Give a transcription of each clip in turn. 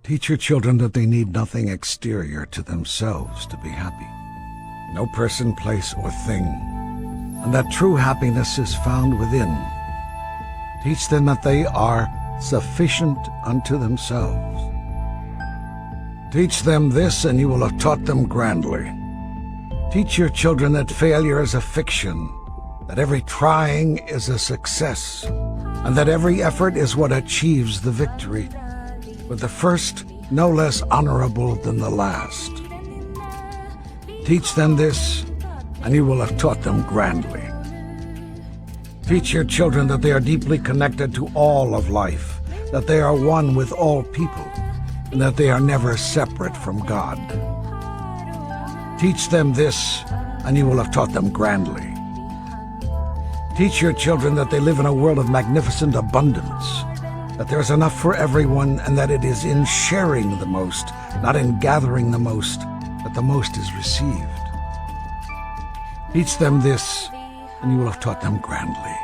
Teach your children that they need nothing exterior to themselves to be happy. No person, place, or thing, and that true happiness is found within. Teach them that they are sufficient unto themselves. Teach them this, and you will have taught them grandly. Teach your children that failure is a fiction, that every trying is a success, and that every effort is what achieves the victory, with the first no less honorable than the last. Teach them this, and you will have taught them grandly. Teach your children that they are deeply connected to all of life, that they are one with all people, and that they are never separate from God. Teach them this, and you will have taught them grandly. Teach your children that they live in a world of magnificent abundance, that there is enough for everyone, and that it is in sharing the most, not in gathering the most, that the most is received. Teach them this, and you will have taught them grandly.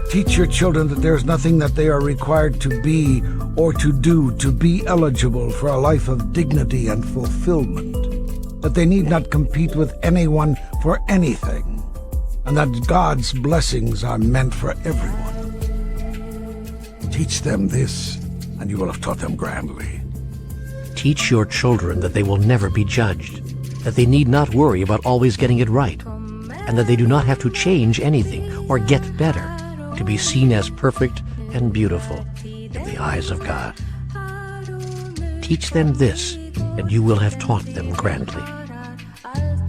Teach your children that there is nothing that they are required to be or to do to be eligible for a life of dignity and fulfillment, that they need not compete with anyone for anything, and that God's blessings are meant for everyone. Teach them this, and you will have taught them grandly. Teach your children that they will never be judged, that they need not worry about always getting it right, and that they do not have to change anything or get better to be seen as perfect and beautiful in the eyes of God. Teach them this, and you will have taught them grandly.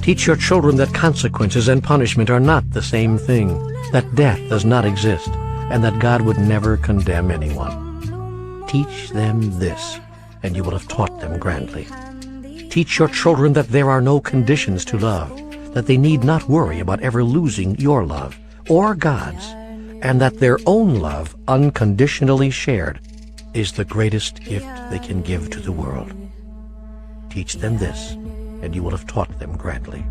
Teach your children that consequences and punishment are not the same thing, that death does not exist, and that God would never condemn anyone. Teach them this, and you will have taught them grandly. Teach your children that there are no conditions to love, that they need not worry about ever losing your love or God's, and that their own love, unconditionally shared, is the greatest gift they can give to the world. Teach them this, and you will have taught them grandly.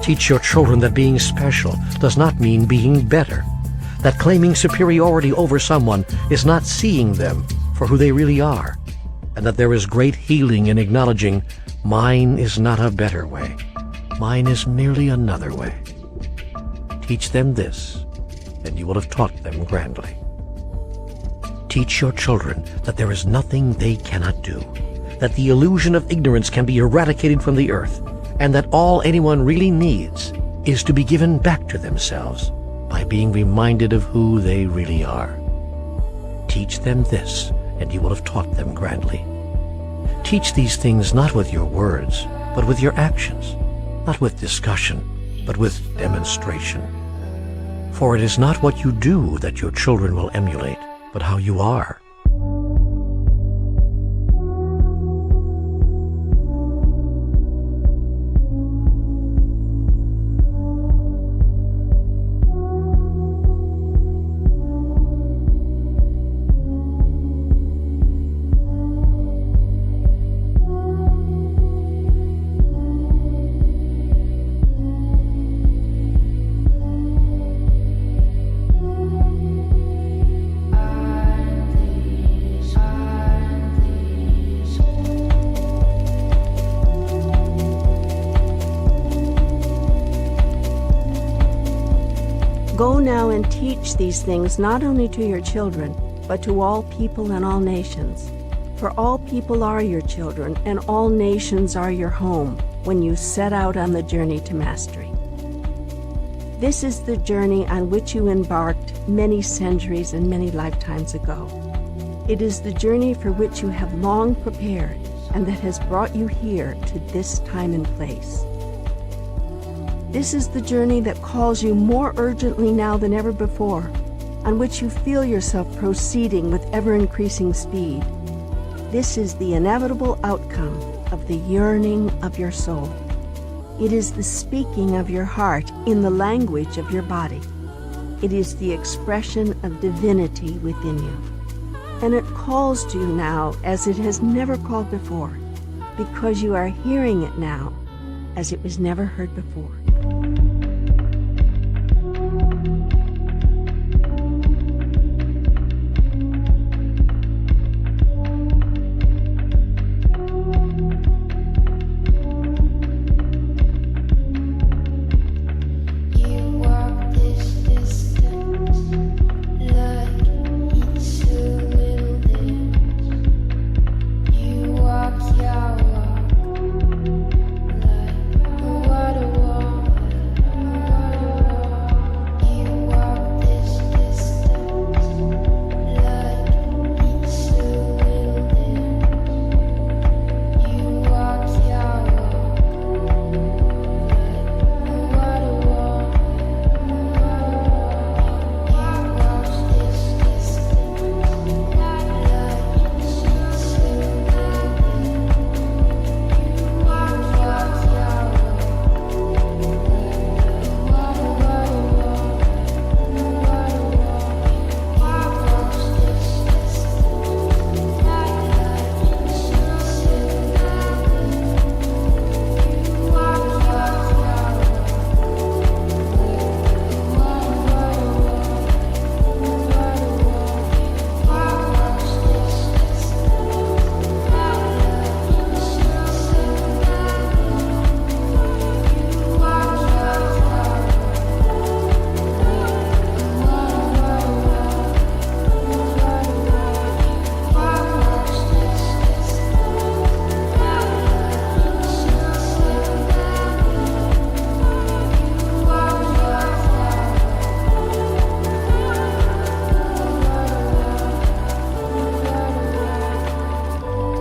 Teach your children that being special does not mean being better, that claiming superiority over someone is not seeing them for who they really are, and that there is great healing in acknowledging, mine is not a better way, mine is merely another way. Teach them this, and you will have taught them grandly. Teach your children that there is nothing they cannot do, that the illusion of ignorance can be eradicated from the earth, and that all anyone really needs is to be given back to themselves by being reminded of who they really are. Teach them this, and you will have taught them grandly. Teach these things not with your words, but with your actions, not with discussion, but with demonstration. For it is not what you do that your children will emulate, but how you are. Go now and teach these things not only to your children, but to all people and all nations. For all people are your children, and all nations are your home when you set out on the journey to mastery. This is the journey on which you embarked many centuries and many lifetimes ago. It is the journey for which you have long prepared, and that has brought you here to this time and place. This is the journey that calls you more urgently now than ever before, on which you feel yourself proceeding with ever-increasing speed. This is the inevitable outcome of the yearning of your soul. It is the speaking of your heart in the language of your body. It is the expression of divinity within you. And it calls to you now as it has never called before, because you are hearing it now as it was never heard before.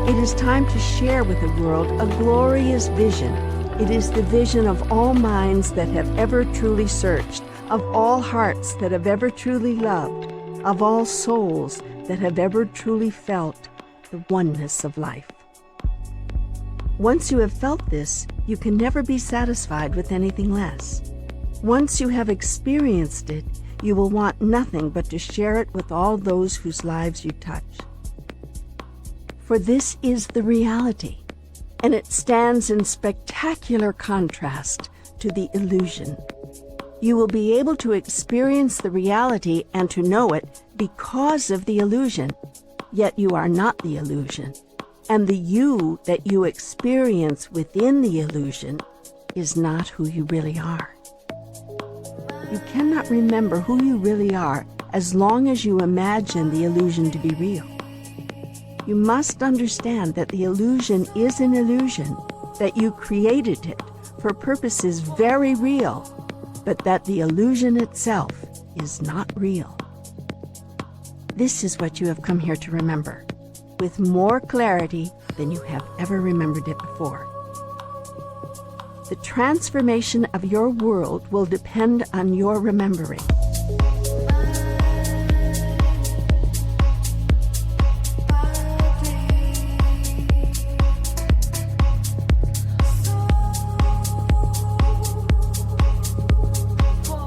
It is time to share with the world a glorious vision. It is the vision of all minds that have ever truly searched, of all hearts that have ever truly loved, of all souls that have ever truly felt the oneness of life. Once you have felt this, you can never be satisfied with anything less. Once you have experienced it, you will want nothing but to share it with all those whose lives you touch. For this is the reality, and it stands in spectacular contrast to the illusion. You will be able to experience the reality and to know it because of the illusion, yet you are not the illusion, and the you that you experience within the illusion is not who you really are. You cannot remember who you really are as long as you imagine the illusion to be real. You must understand that the illusion is an illusion, that you created it for purposes very real, but that the illusion itself is not real. This is what you have come here to remember, with more clarity than you have ever remembered it before. The transformation of your world will depend on your remembering.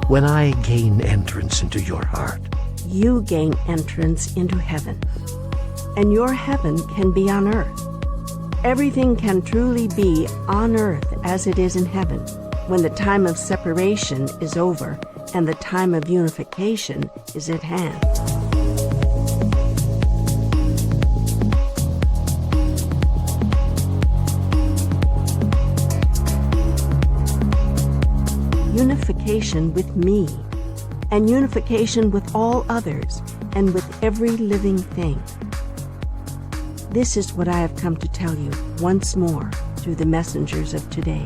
When I gain entrance into your heart, You gain entrance into heaven, and your heaven can be on earth. Everything can truly be on earth as it is in heaven when the time of separation is over and the time of unification is at hand. Unification with me, and unification with all others and with every living thing. This is what I have come to tell you once more through the messengers of today.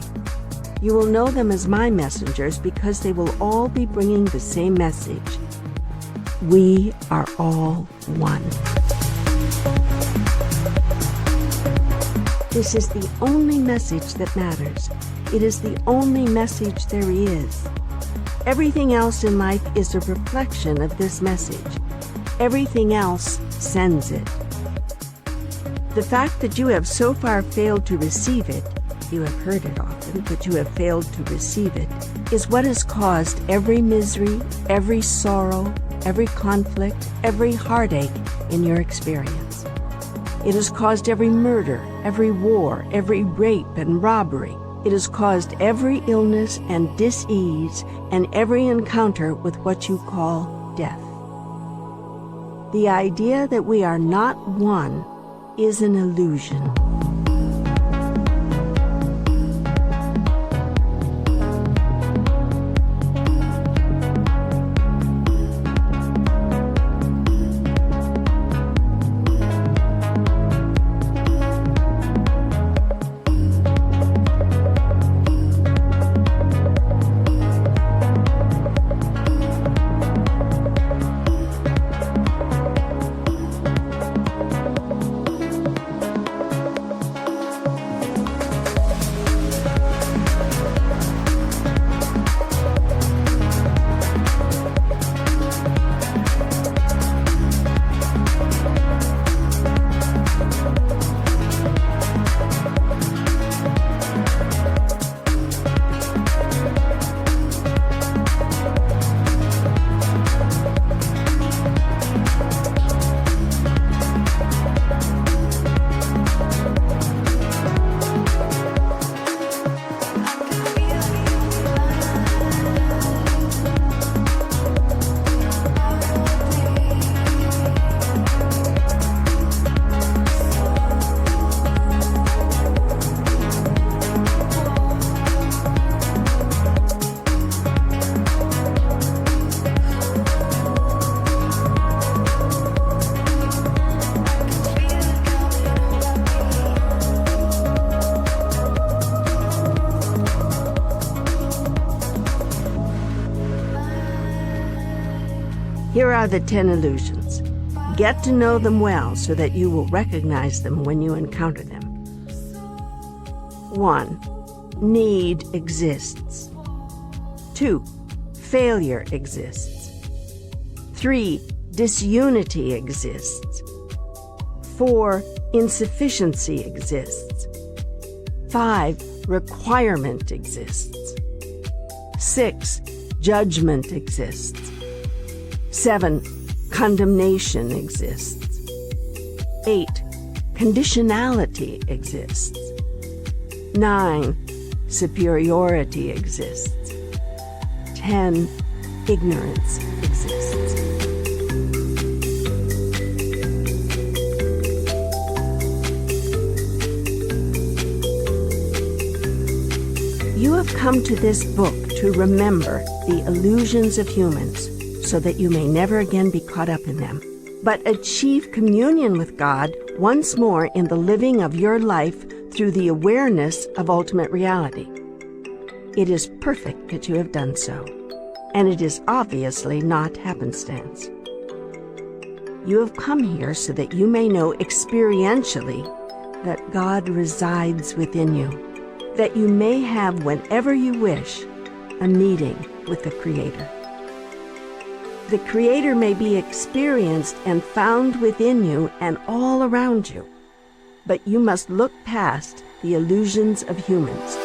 You will know them as my messengers because they will all be bringing the same message. We are all one. This is the only message that matters. It is the only message there is. Everything else in life is a reflection of this message. Everything else sends it. The fact that you have so far failed to receive it, you have heard it often, but you have failed to receive it, is what has caused every misery, every sorrow, every conflict, every heartache in your experience. It has caused every murder, every war, every rape and robbery. It has caused every illness and dis-ease and every encounter with what you call death. The idea that we are not one is an illusion. Here are the 10 illusions. Get to know them well so that you will recognize them when you encounter them. 1. Need exists. 2. Failure exists. 3. Disunity exists. 4. Insufficiency exists. 5. Requirement exists. 6. Judgment exists. 7. Condemnation exists. 8. Conditionality exists. 9. Superiority exists. 10. Ignorance exists. You have come to this book to remember the illusions of humans, so that you may never again be caught up in them, but achieve communion with God once more in the living of your life through the awareness of ultimate reality. It is perfect that you have done so, and it is obviously not happenstance. You have come here so that you may know experientially that God resides within you, that you may have, whenever you wish, a meeting with the Creator. The Creator may be experienced and found within you and all around you, but you must look past the illusions of humans.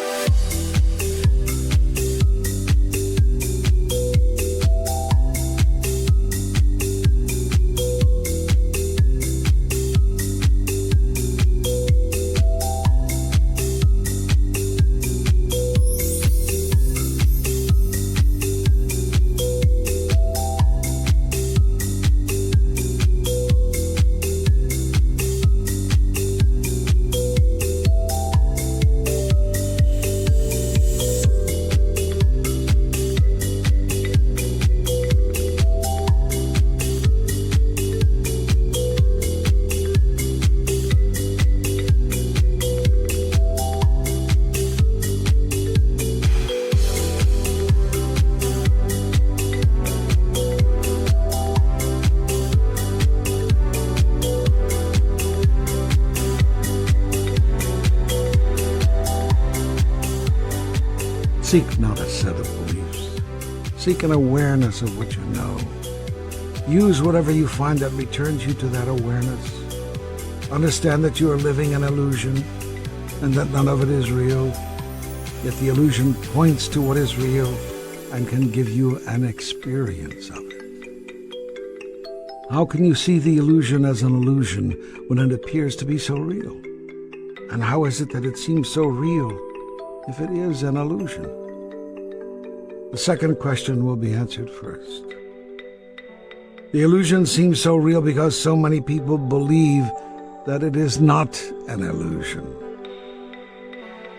Seek not a set of beliefs. Seek an awareness of what you know. Use whatever you find that returns you to that awareness. Understand that you are living an illusion and that none of it is real, yet the illusion points to what is real and can give you an experience of it. How can you see the illusion as an illusion when it appears to be so real? And how is it that it seems so real if it is an illusion? The second question will be answered first. The illusion seems so real because so many people believe that it is not an illusion.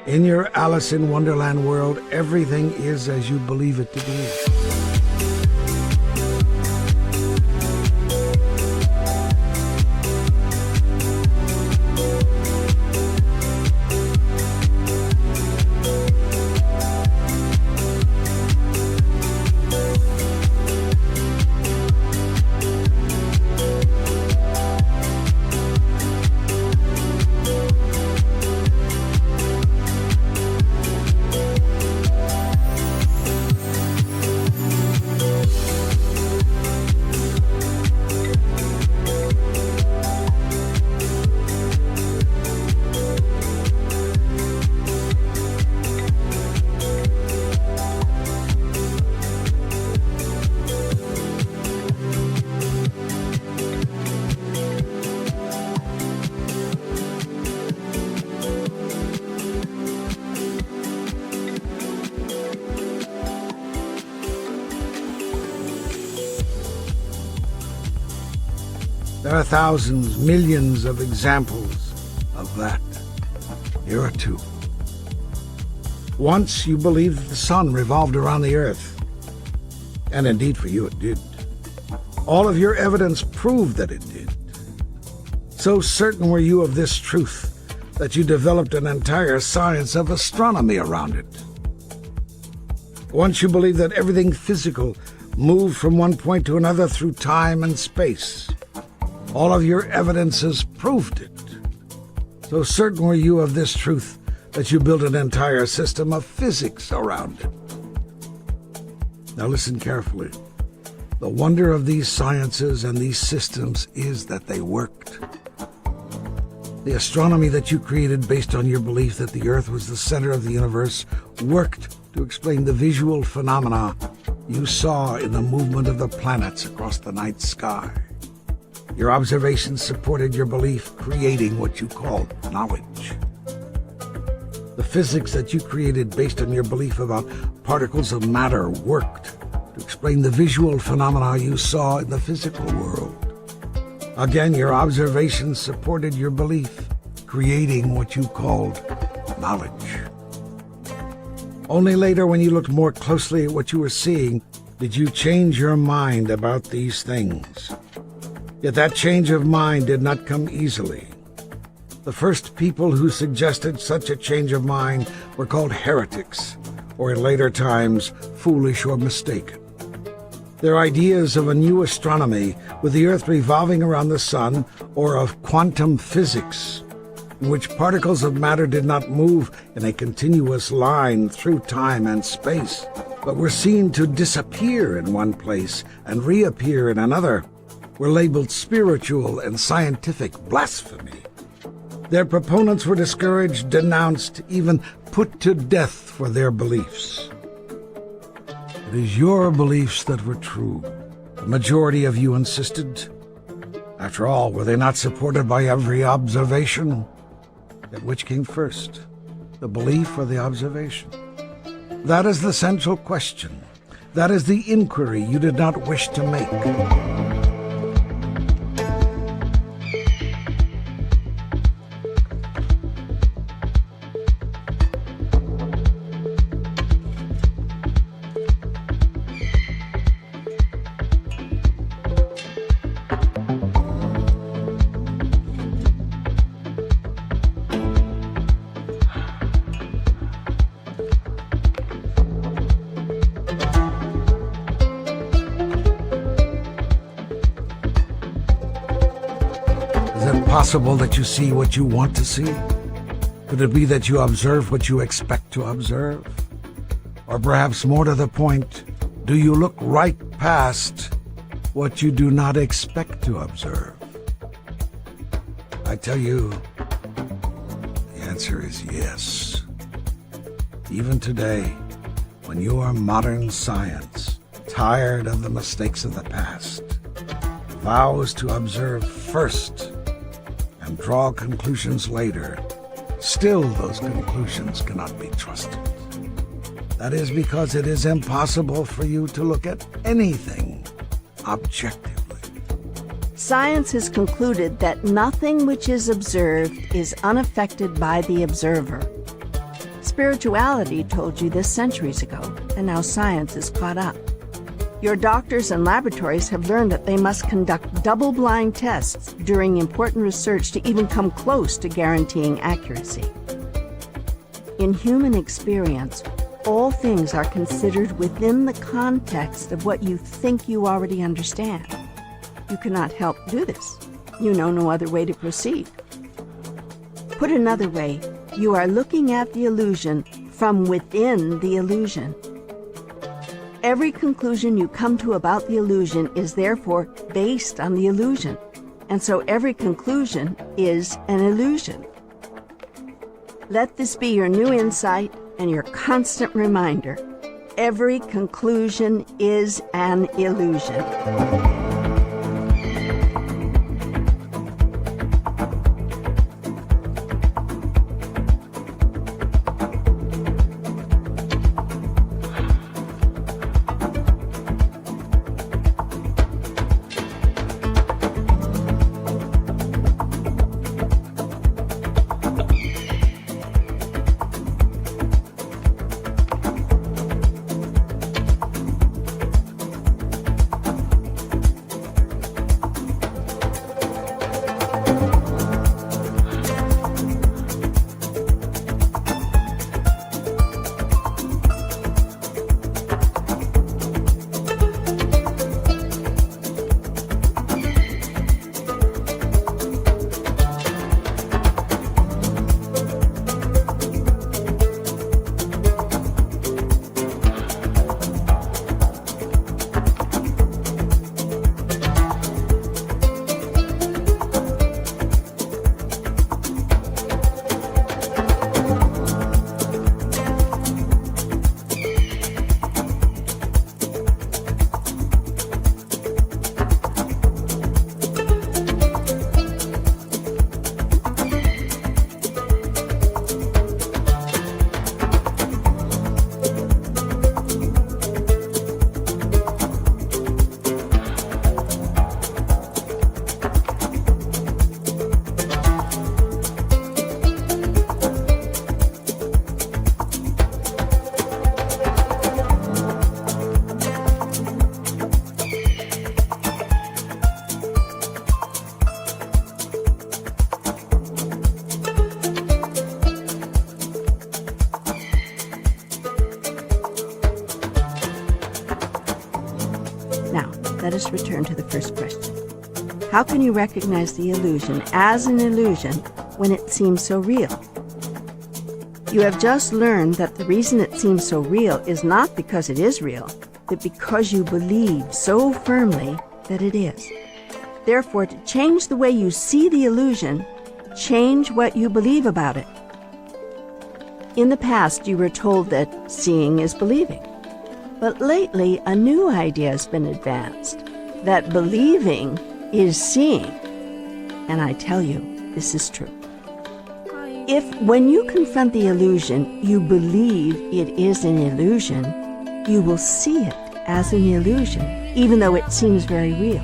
In your Alice in Wonderland world, everything is as you believe it to be. There are thousands, millions of examples of that. Here are two. Once you believed that the sun revolved around the earth, and indeed for you it did. All of your evidence proved that it did. So certain were you of this truth that you developed an entire science of astronomy around it. Once you believed that everything physical moved from one point to another through time and space. All of your evidences proved it. So certain were you of this truth that you built an entire system of physics around it. Now listen carefully. The wonder of these sciences and these systems is that they worked. The astronomy that you created based on your belief that the Earth was the center of the universe worked to explain the visual phenomena you saw in the movement of the planets across the night sky. Your observations supported your belief, creating what you called knowledge. The physics that you created based on your belief about particles of matter worked to explain the visual phenomena you saw in the physical world. Again, your observations supported your belief, creating what you called knowledge. Only later, when you looked more closely at what you were seeing, did you change your mind about these things. Yet that change of mind did not come easily. The first people who suggested such a change of mind were called heretics, or in later times, foolish or mistaken. Their ideas of a new astronomy, with the Earth revolving around the sun, or of quantum physics, in which particles of matter did not move in a continuous line through time and space, but were seen to disappear in one place and reappear in another, were labeled spiritual and scientific blasphemy. Their proponents were discouraged, denounced, even put to death for their beliefs. It is your beliefs that were true, the majority of you insisted. After all, were they not supported by every observation? Yet which came first, the belief or the observation? That is the central question. That is the inquiry you did not wish to make. Is it possible that you see what you want to see? Could it be that you observe what you expect to observe? Or perhaps more to the point, do you look right past what you do not expect to observe? I tell you, the answer is yes. Even today, when you are modern science, tired of the mistakes of the past, vows to observe first and draw conclusions later, still those conclusions cannot be trusted. That is because it is impossible for you to look at anything objectively. Science has concluded that nothing which is observed is unaffected by the observer. Spirituality told you this centuries ago, and now science is caught up. Your doctors and laboratories have learned that they must conduct double-blind tests during important research to even come close to guaranteeing accuracy. In human experience, all things are considered within the context of what you think you already understand. You cannot help do this. You know no other way to proceed. Put another way, you are looking at the illusion from within the illusion. Every conclusion you come to about the illusion is therefore based on the illusion, and so every conclusion is an illusion. Let this be your new insight and your constant reminder. Every conclusion is an illusion. let us return to the first question. How can you recognize the illusion as an illusion when it seems so real? You have just learned that the reason it seems so real is not because it is real, but because you believe so firmly that it is. Therefore, to change the way you see the illusion, change what you believe about it. In the past, you were told that seeing is believing. But lately, a new idea has been advanced, that believing is seeing. And I tell you, this is true. If, when you confront the illusion, you believe it is an illusion, you will see it as an illusion, even though it seems very real.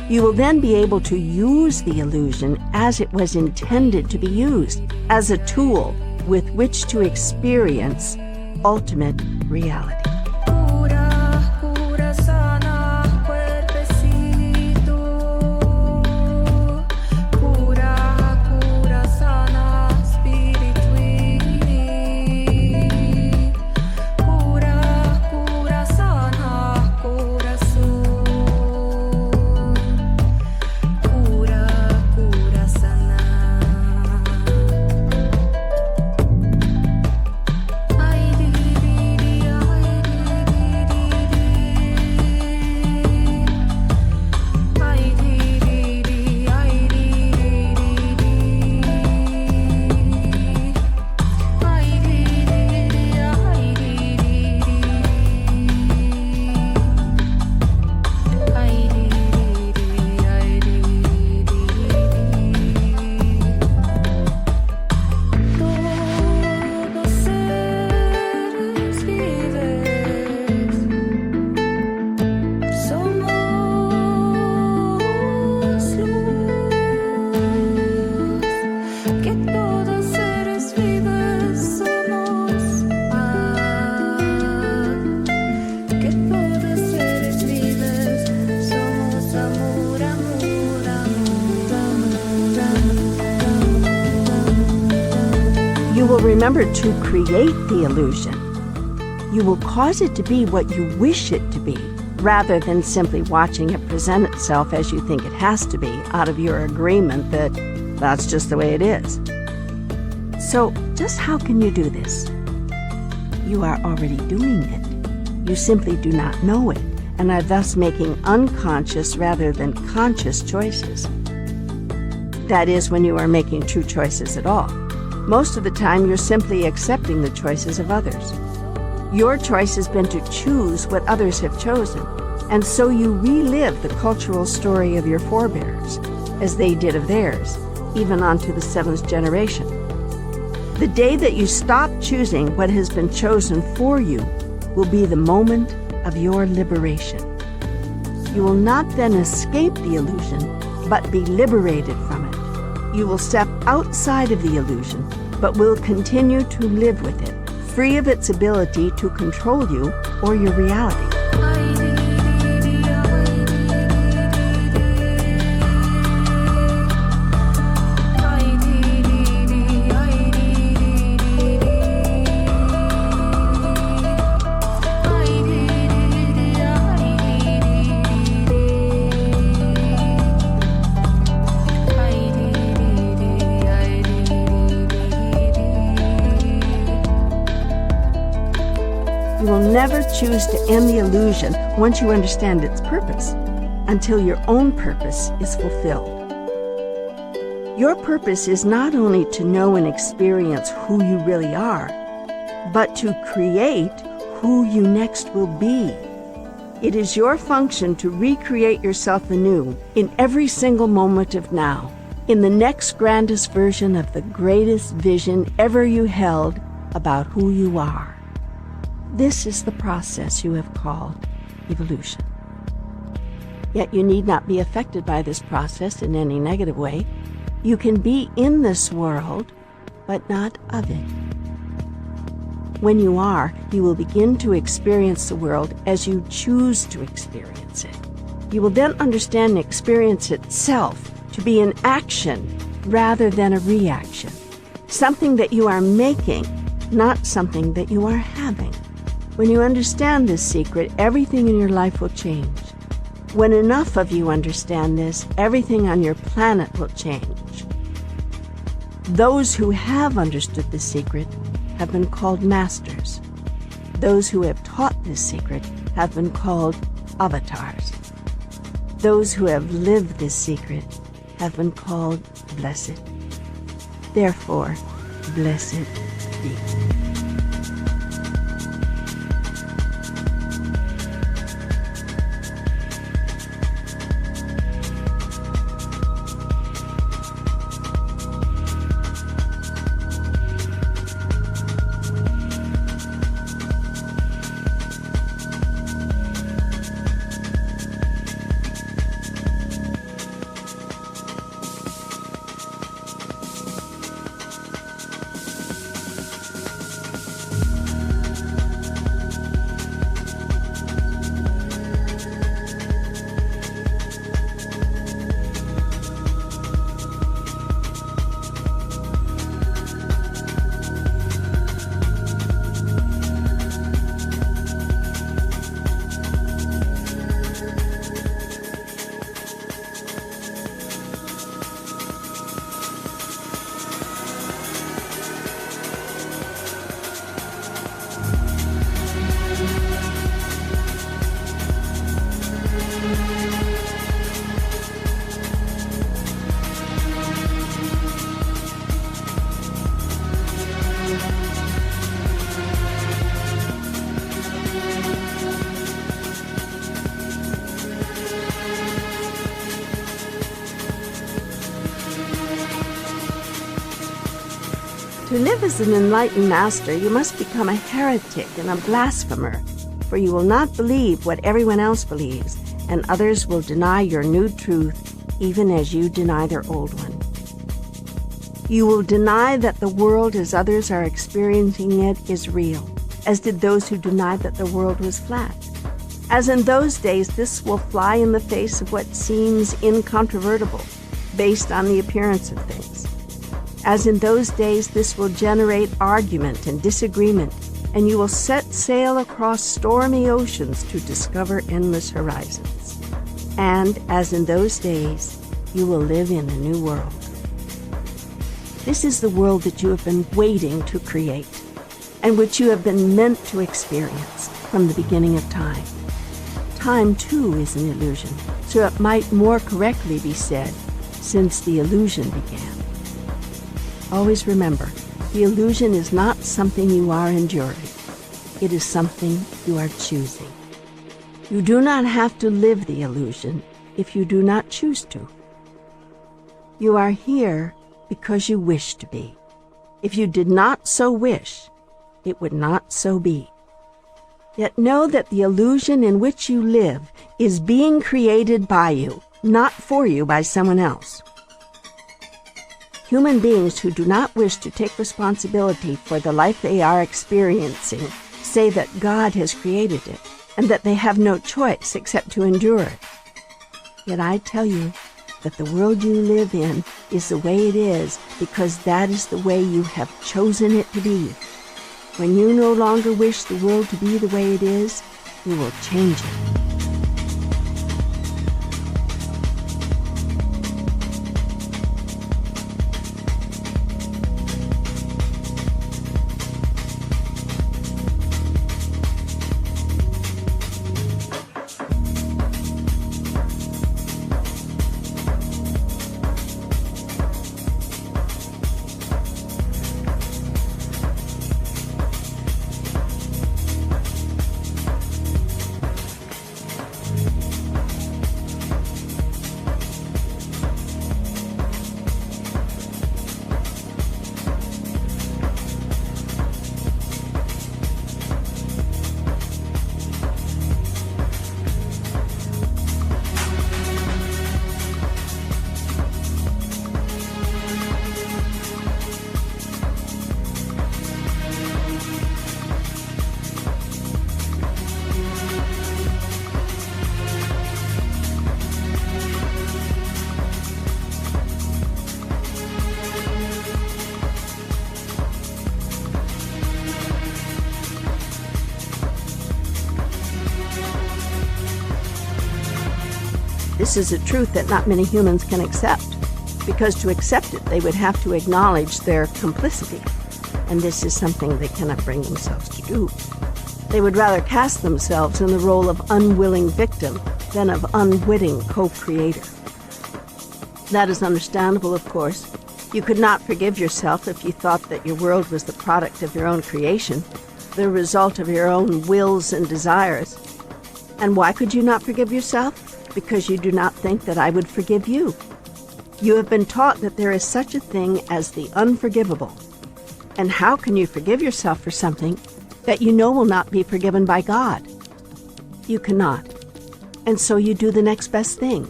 You will then be able to use the illusion as it was intended to be used, as a tool with which to experience ultimate reality. You will remember to create the illusion. You will cause it to be what you wish it to be, rather than simply watching it present itself as you think it has to be, out of your agreement that that's just the way it is. So, just how can you do this? You are already doing it. You simply do not know it, and are thus making unconscious rather than conscious choices. That is, when you are making true choices at all. Most of the time, you're simply accepting the choices of others. Your choice has been to choose what others have chosen, and so you relive the cultural story of your forebears, as they did of theirs, even onto the 7th generation. The day that you stop choosing what has been chosen for you will be the moment of your liberation. You will not then escape the illusion, but be liberated from it. You will step outside of the illusion, but will continue to live with it, free of its ability to control you or your reality. You will never choose to end the illusion once you understand its purpose, until your own purpose is fulfilled. Your purpose is not only to know and experience who you really are, but to create who you next will be. It is your function to recreate yourself anew in every single moment of now, in the next grandest version of the greatest vision ever you held about who you are. This is the process you have called evolution. Yet you need not be affected by this process in any negative way. You can be in this world, but not of it. When you are, you will begin to experience the world as you choose to experience it. You will then understand and experience itself to be an action rather than a reaction. Something that you are making, not something that you are having. When you understand this secret, everything in your life will change. When enough of you understand this, everything on your planet will change. Those who have understood the secret have been called masters. Those who have taught this secret have been called avatars. Those who have lived this secret have been called blessed. Therefore, blessed be. To live as an enlightened master, you must become a heretic and a blasphemer, for you will not believe what everyone else believes, and others will deny your new truth, even as you deny their old one. You will deny that the world as others are experiencing it is real, as did those who denied that the world was flat. As in those days, this will fly in the face of what seems incontrovertible, based on the appearance of things. As in those days, this will generate argument and disagreement, and you will set sail across stormy oceans to discover endless horizons. And, as in those days, you will live in a new world. This is the world that you have been waiting to create, and which you have been meant to experience from the beginning of time. Time, too, is an illusion, so it might more correctly be said, since the illusion began. Always remember, the illusion is not something you are enduring. It is something you are choosing. You do not have to live the illusion if you do not choose to. You are here because you wish to be. If you did not so wish, it would not so be. Yet know that the illusion in which you live is being created by you, not for you by someone else. Human beings who do not wish to take responsibility for the life they are experiencing say that God has created it, and that they have no choice except to endure it. Yet I tell you that the world you live in is the way it is because that is the way you have chosen it to be. When you no longer wish the world to be the way it is, you will change it. This is a truth that not many humans can accept, because to accept it, they would have to acknowledge their complicity, and this is something they cannot bring themselves to do. They would rather cast themselves in the role of unwilling victim than of unwitting co-creator. That is understandable, of course. You could not forgive yourself if you thought that your world was the product of your own creation, the result of your own wills and desires. And why could you not forgive yourself? Because you do not think that I would forgive you. You have been taught that there is such a thing as the unforgivable. And how can you forgive yourself for something that you know will not be forgiven by God? You cannot. And so you do the next best thing.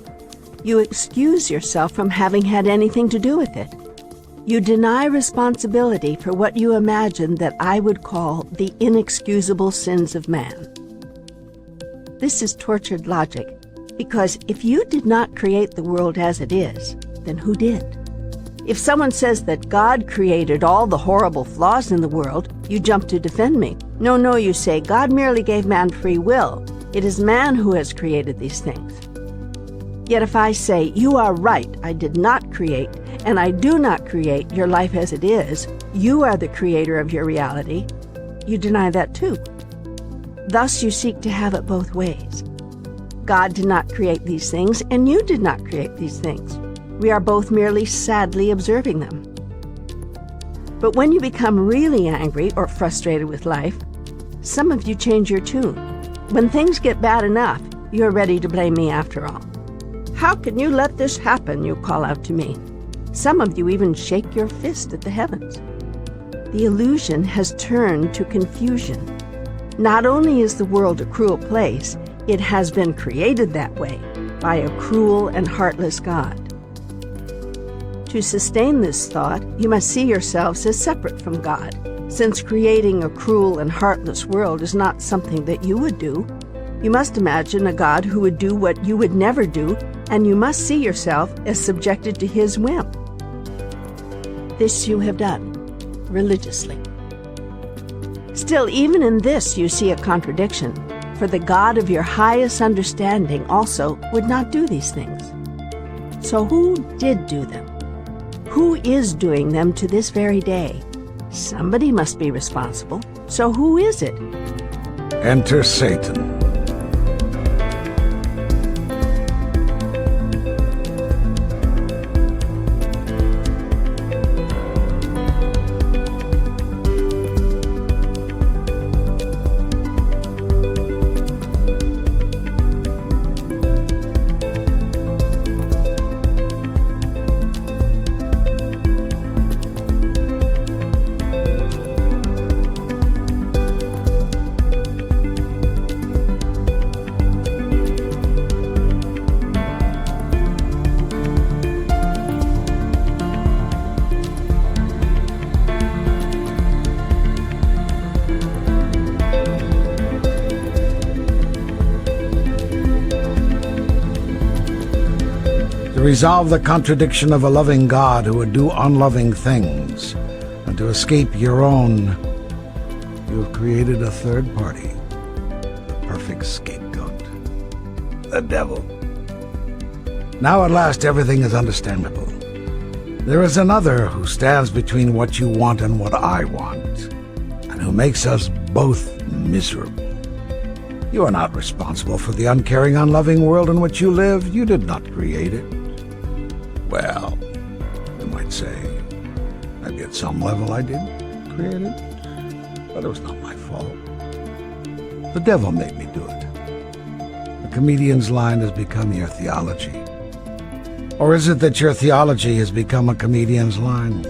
You excuse yourself from having had anything to do with it. You deny responsibility for what you imagine that I would call the inexcusable sins of man. This is tortured logic, because if you did not create the world as it is, then who did? If someone says that God created all the horrible flaws in the world, you jump to defend me. No, you say, God merely gave man free will. It is man who has created these things. Yet if I say, you are right, I did not create, and I do not create your life as it is, you are the creator of your reality, you deny that too. Thus you seek to have it both ways. God did not create these things, and you did not create these things. We are both merely sadly observing them. But when you become really angry or frustrated with life, some of you change your tune. When things get bad enough, you're ready to blame me after all. How can you let this happen, you call out to me. Some of you even shake your fist at the heavens. The illusion has turned to confusion. Not only is the world a cruel place, it has been created that way by a cruel and heartless God. To sustain this thought, you must see yourselves as separate from God, since creating a cruel and heartless world is not something that you would do. You must imagine a God who would do what you would never do, and you must see yourself as subjected to his whim. This you have done, religiously. Still, even in this you see a contradiction, for the God of your highest understanding also would not do these things. So who did do them? Who is doing them to this very day? Somebody must be responsible. So who is it? Enter Satan. To resolve the contradiction of a loving God who would do unloving things, and to escape your own, you have created a third party, the perfect scapegoat, the devil. Now at last everything is understandable. There is another who stands between what you want and what I want, and who makes us both miserable. You are not responsible for the uncaring, unloving world in which you live. You did not create it. Well, you might say, maybe at some level I did create it, but it was not my fault. The devil made me do it. The comedian's line has become your theology. Or is it that your theology has become a comedian's line?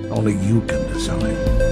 Only you can decide.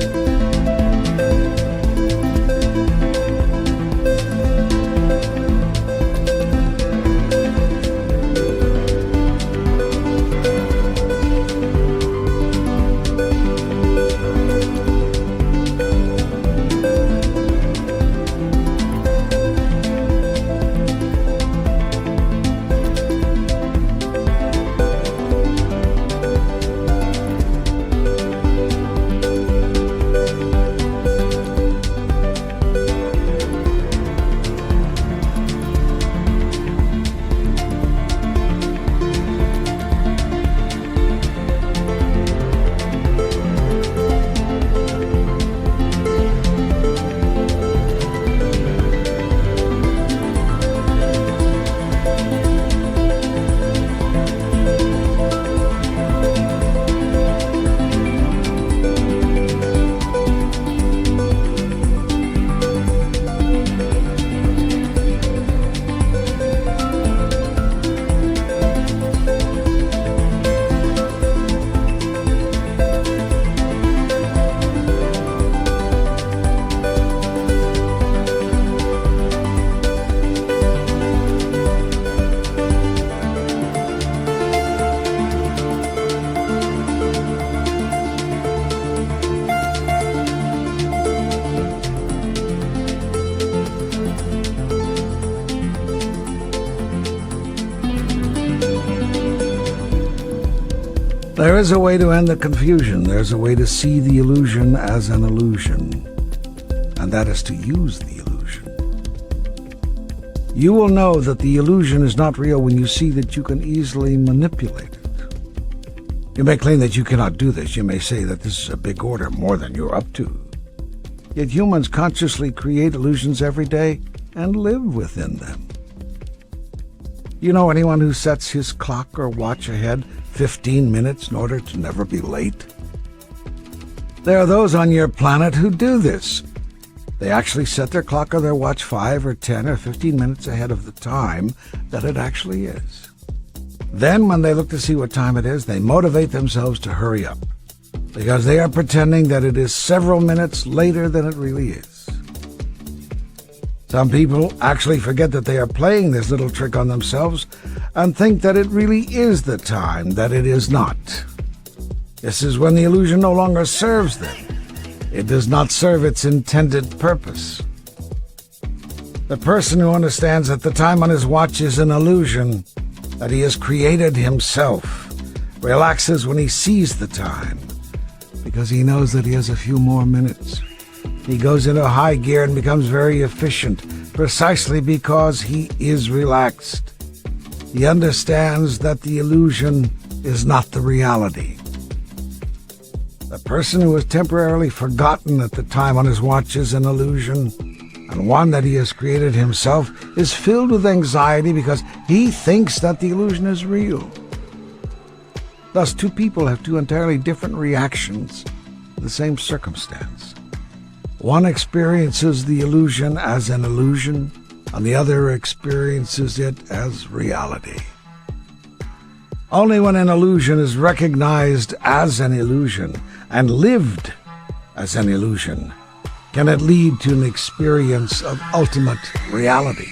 There is a way to end the confusion. There's a way to see the illusion as an illusion, and that is to use the illusion. You will know that the illusion is not real when you see that you can easily manipulate it. You may claim that you cannot do this. You may say that this is a big order, more than you're up to. Yet humans consciously create illusions every day and live within them. You know anyone who sets his clock or watch ahead 15 minutes in order to never be late? There are those on your planet who do this. They actually set their clock or their watch 5 or 10 or 15 minutes ahead of the time that it actually is. Then, when they look to see what time it is, they motivate themselves to hurry up, because they are pretending that it is several minutes later than it really is. Some people actually forget that they are playing this little trick on themselves and think that it really is the time that it is not. This is when the illusion no longer serves them. It does not serve its intended purpose. The person who understands that the time on his watch is an illusion that he has created himself relaxes when he sees the time, because he knows that he has a few more minutes. He goes into high gear and becomes very efficient, precisely because he is relaxed. He understands that the illusion is not the reality. The person who has temporarily forgotten that the time on his watch is an illusion, and one that he has created himself, is filled with anxiety because he thinks that the illusion is real. Thus, two people have two entirely different reactions to the same circumstance. One experiences the illusion as an illusion, and the other experiences it as reality. Only when an illusion is recognized as an illusion and lived as an illusion can it lead to an experience of ultimate reality.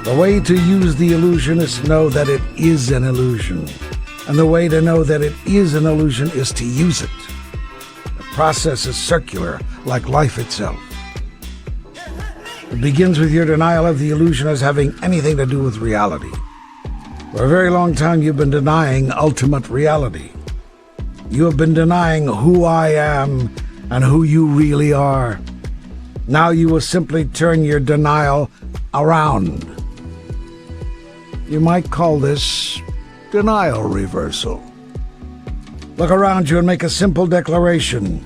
The way to use the illusion is to know that it is an illusion. And the way to know that it is an illusion is to use it. The process is circular, like life itself. It begins with your denial of the illusion as having anything to do with reality. For a very long time you've been denying ultimate reality. You have been denying who I am and who you really are. Now you will simply turn your denial around. You might call this denial reversal. Look around you and make a simple declaration.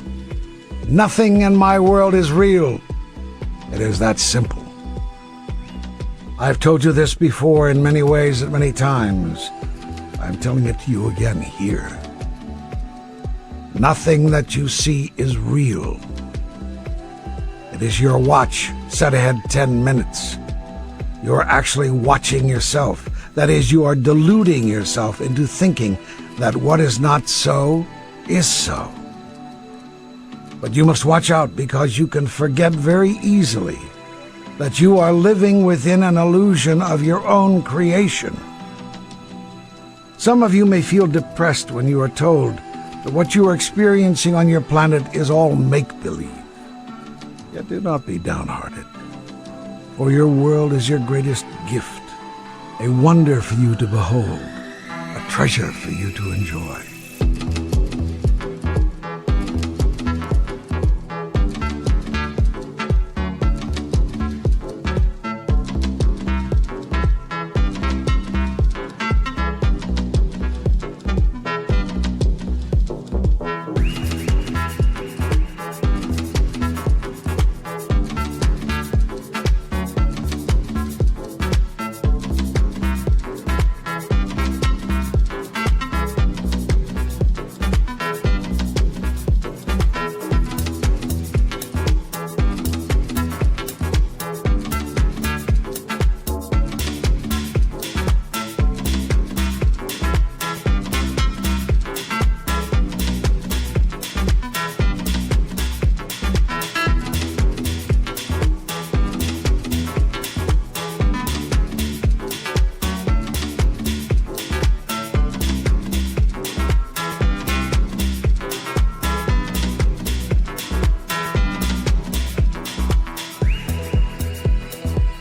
Nothing in my world is real. It is that simple. I've told you this before in many ways at many times. I'm telling it to you again here. Nothing that you see is real. It is your watch set ahead 10 minutes. You're actually watching yourself. That is, you are deluding yourself into thinking that what is not so is so. But you must watch out, because you can forget very easily that you are living within an illusion of your own creation. Some of you may feel depressed when you are told that what you are experiencing on your planet is all make-believe. Yet do not be downhearted, for your world is your greatest gift, a wonder for you to behold, a treasure for you to enjoy.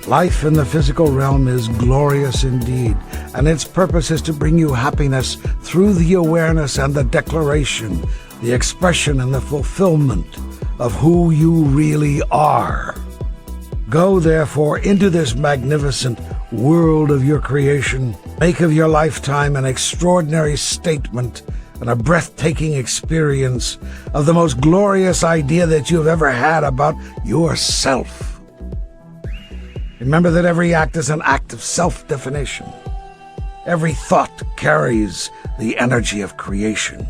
Life in the physical realm is glorious indeed, and its purpose is to bring you happiness through the awareness and the declaration, the expression and the fulfillment of who you really are. Go, therefore, into this magnificent world of your creation. Make of your lifetime an extraordinary statement and a breathtaking experience of the most glorious idea that you have ever had about yourself. Remember that every act is an act of self-definition. Every thought carries the energy of creation.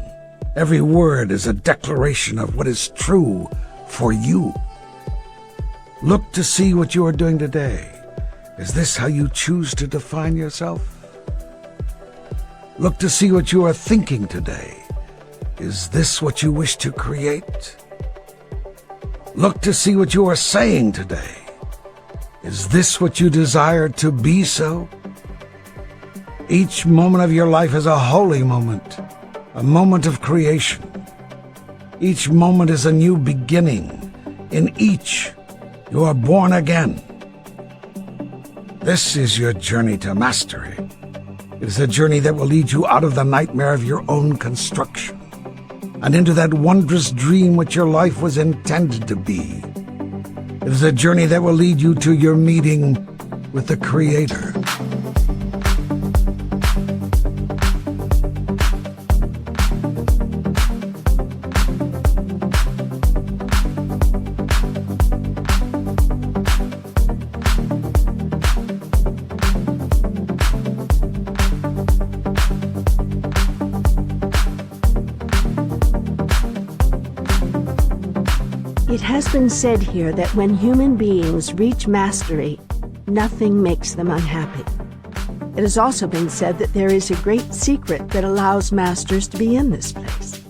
Every word is a declaration of what is true for you. Look to see what you are doing today. Is this how you choose to define yourself? Look to see what you are thinking today. Is this what you wish to create? Look to see what you are saying today. Is this what you desire to be so? Each moment of your life is a holy moment, a moment of creation. Each moment is a new beginning. In each, you are born again. This is your journey to mastery. It is a journey that will lead you out of the nightmare of your own construction and into that wondrous dream which your life was intended to be. It is a journey that will lead you to your meeting with the Creator. It has been said here that when human beings reach mastery, nothing makes them unhappy. It has also been said that there is a great secret that allows masters to be in this place.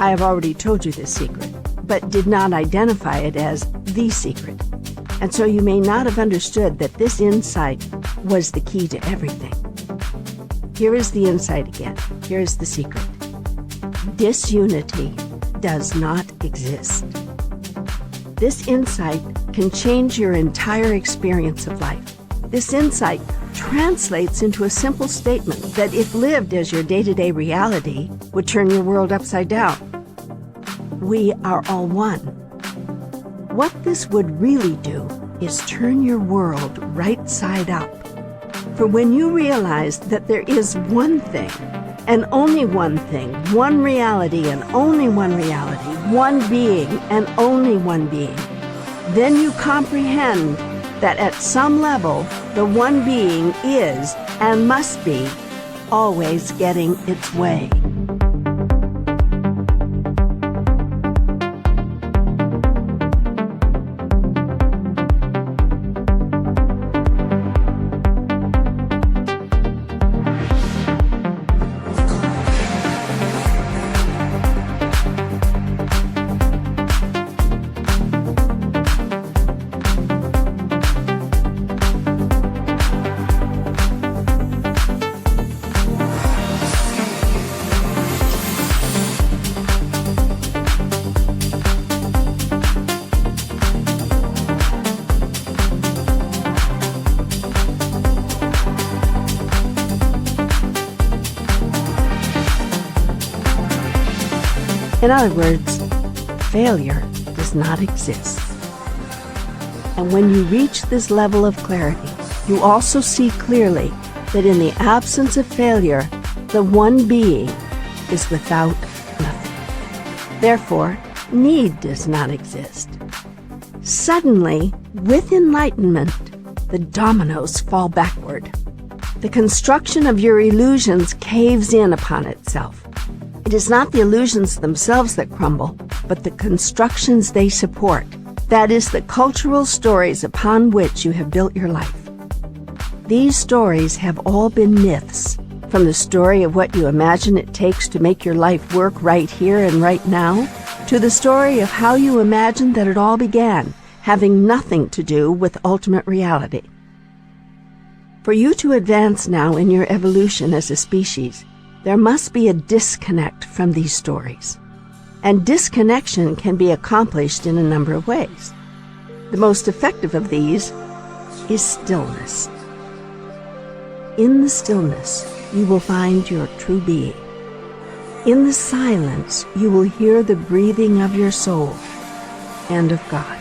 I have already told you this secret, but did not identify it as the secret, and so you may not have understood that this insight was the key to everything. Here is the insight again. Here is the secret. Disunity does not exist. This insight can change your entire experience of life. This insight translates into a simple statement that, if lived as your day-to-day reality, would turn your world upside down. We are all one. What this would really do is turn your world right side up. For when you realize that there is one thing, and only one thing, one reality and only one reality, one being and only one being, then you comprehend that at some level, the one being is and must be always getting its way. In other words, failure does not exist. And when you reach this level of clarity, you also see clearly that in the absence of failure, the one being is without nothing. Therefore, need does not exist. Suddenly, with enlightenment, the dominoes fall backward. The construction of your illusions caves in upon itself. It is not the illusions themselves that crumble, but the constructions they support. That is, the cultural stories upon which you have built your life. These stories have all been myths, from the story of what you imagine it takes to make your life work right here and right now, to the story of how you imagined that it all began, having nothing to do with ultimate reality. For you to advance now in your evolution as a species, there must be a disconnect from these stories. And disconnection can be accomplished in a number of ways. The most effective of these is stillness. In the stillness, you will find your true being. In the silence, you will hear the breathing of your soul and of God.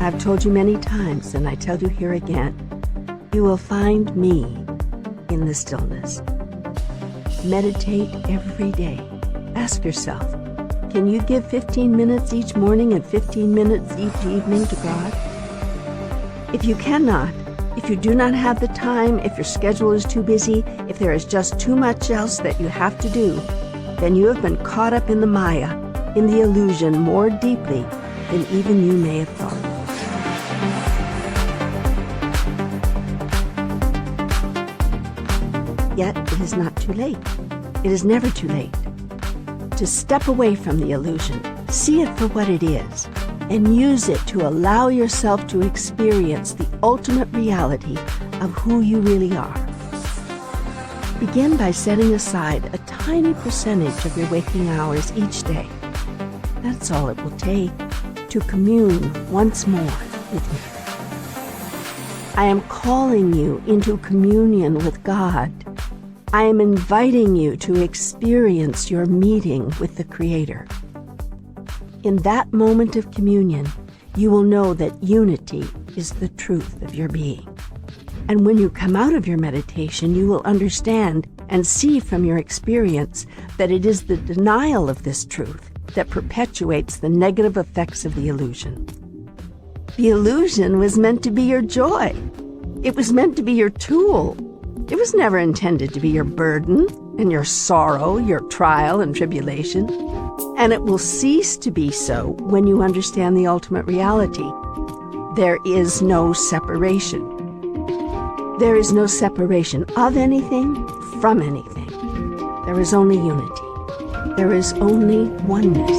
I've told you many times, and I tell you here again, you will find me in the stillness. Meditate every day. Ask yourself, can you give 15 minutes each morning and 15 minutes each evening to God? If you cannot, if you do not have the time, if your schedule is too busy, if there is just too much else that you have to do, then you have been caught up in the Maya, in the illusion more deeply than even you may have thought. Yet it is not too late. It is never too late to step away from the illusion, see it for what it is, and use it to allow yourself to experience the ultimate reality of who you really are. Begin by setting aside a tiny percentage of your waking hours each day. That's all it will take to commune once more with me. I am calling you into communion with God. I am inviting you to experience your meeting with the Creator. In that moment of communion, you will know that unity is the truth of your being. And when you come out of your meditation, you will understand and see from your experience that it is the denial of this truth that perpetuates the negative effects of the illusion. The illusion was meant to be your joy. It was meant to be your tool. It was never intended to be your burden and your sorrow, your trial and tribulation. And it will cease to be so when you understand the ultimate reality. There is no separation. There is no separation of anything from anything. There is only unity. There is only oneness.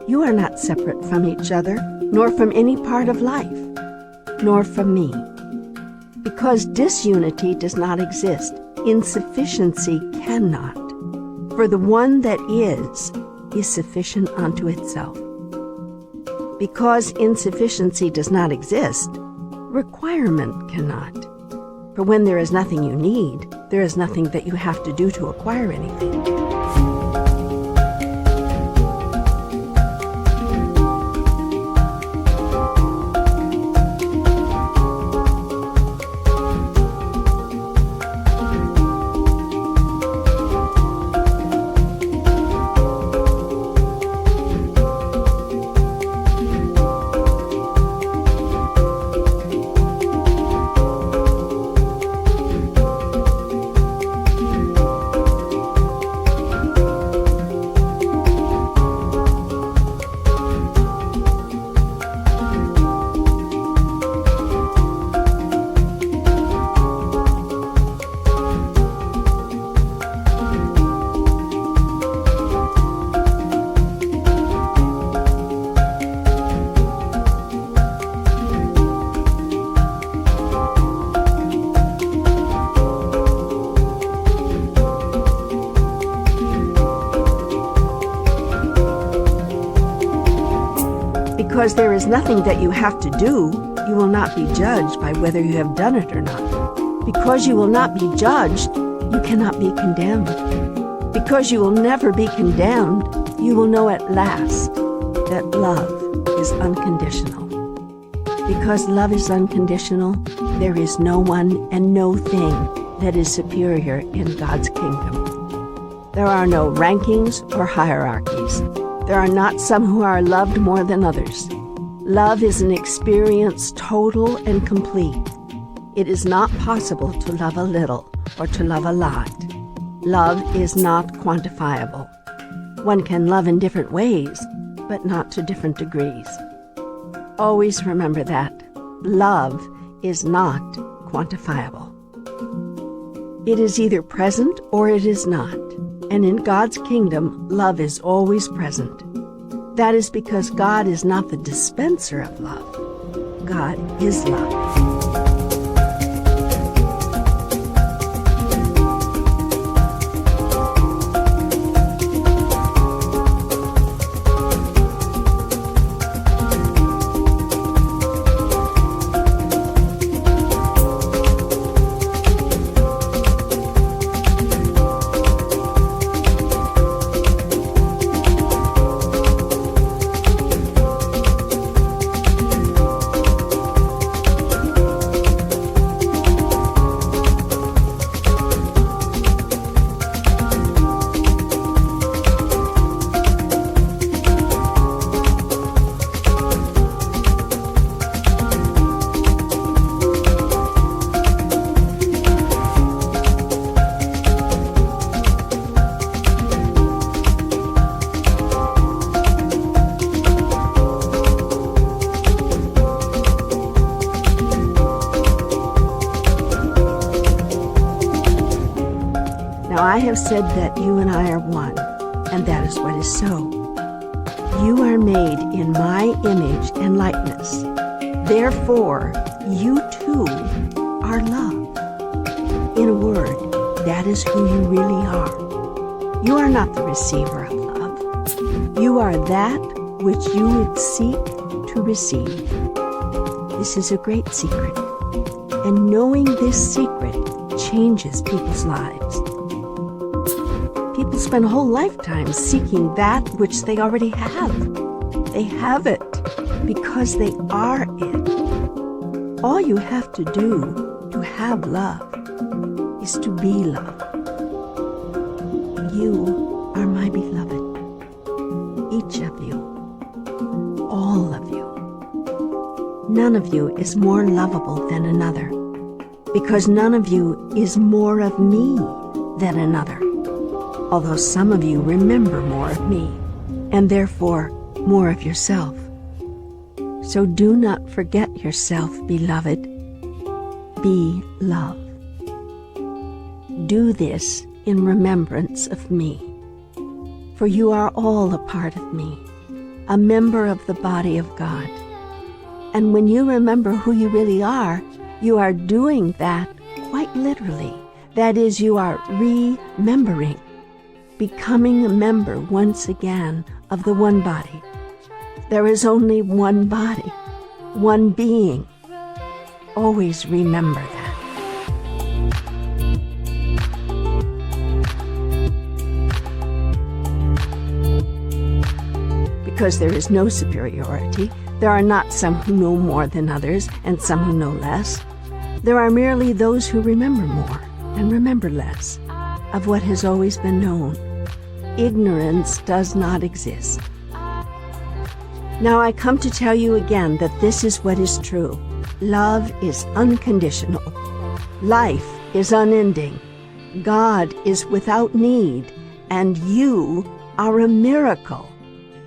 You are not separate from each other, nor from any part of life, nor from me. Because disunity does not exist, insufficiency cannot. For the one that is sufficient unto itself. Because insufficiency does not exist, requirement cannot. For when there is nothing you need, there is nothing that you have to do to acquire anything. Because there is nothing that you have to do, you will not be judged by whether you have done it or not. Because you will not be judged, you cannot be condemned. Because you will never be condemned, you will know at last that love is unconditional. Because love is unconditional, there is no one and no thing that is superior in God's kingdom. There are no rankings or hierarchies. There are not some who are loved more than others. Love is an experience total and complete. It is not possible to love a little or to love a lot. Love is not quantifiable. One can love in different ways, but not to different degrees. Always remember that. Love is not quantifiable. It is either present or it is not. And in God's kingdom, love is always present. That is because God is not the dispenser of love. God is love. Now I have said that you and I are one, and that is what is so. You are made in my image and likeness. Therefore, you too are love. In a word, that is who you really are. You are not the receiver of love. You are that which you would seek to receive. This is a great secret, and knowing this secret changes people's lives. People spend a whole lifetime seeking that which they already have. They have it because they are it. All you have to do to have love is to be love. You are my beloved. Each of you. All of you. None of you is more lovable than another, because none of you is more of me than another. Although some of you remember more of me, and therefore more of yourself. So do not forget yourself, beloved. Be love. Do this in remembrance of me. For you are all a part of me, a member of the body of God. And when you remember who you really are, you are doing that quite literally. That is, you are remembering. Becoming a member once again of the one body. There is only one body, one being. Always remember that. Because there is no superiority, there are not some who know more than others and some who know less. There are merely those who remember more and remember less of what has always been known. Ignorance does not exist. Now I come to tell you again that this is what is true. Love is unconditional. Life is unending. God is without need, and you are a miracle.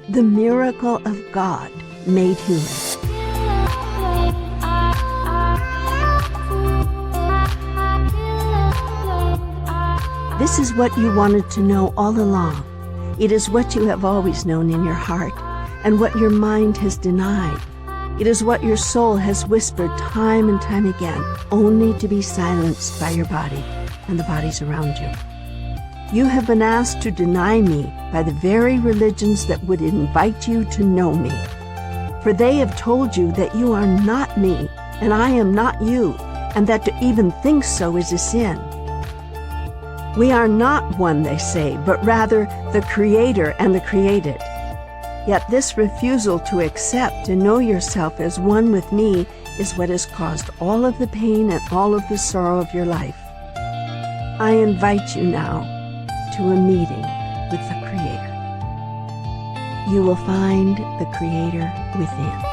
The miracle of God made human. This is what you wanted to know all along. It is what you have always known in your heart, and what your mind has denied. It is what your soul has whispered time and time again, only to be silenced by your body and the bodies around you. You have been asked to deny me by the very religions that would invite you to know me. For they have told you that you are not me, and I am not you, and that to even think so is a sin. We are not one, they say, but rather the Creator and the created. Yet this refusal to accept and know yourself as one with me is what has caused all of the pain and all of the sorrow of your life. I invite you now to a meeting with the Creator. You will find the Creator within.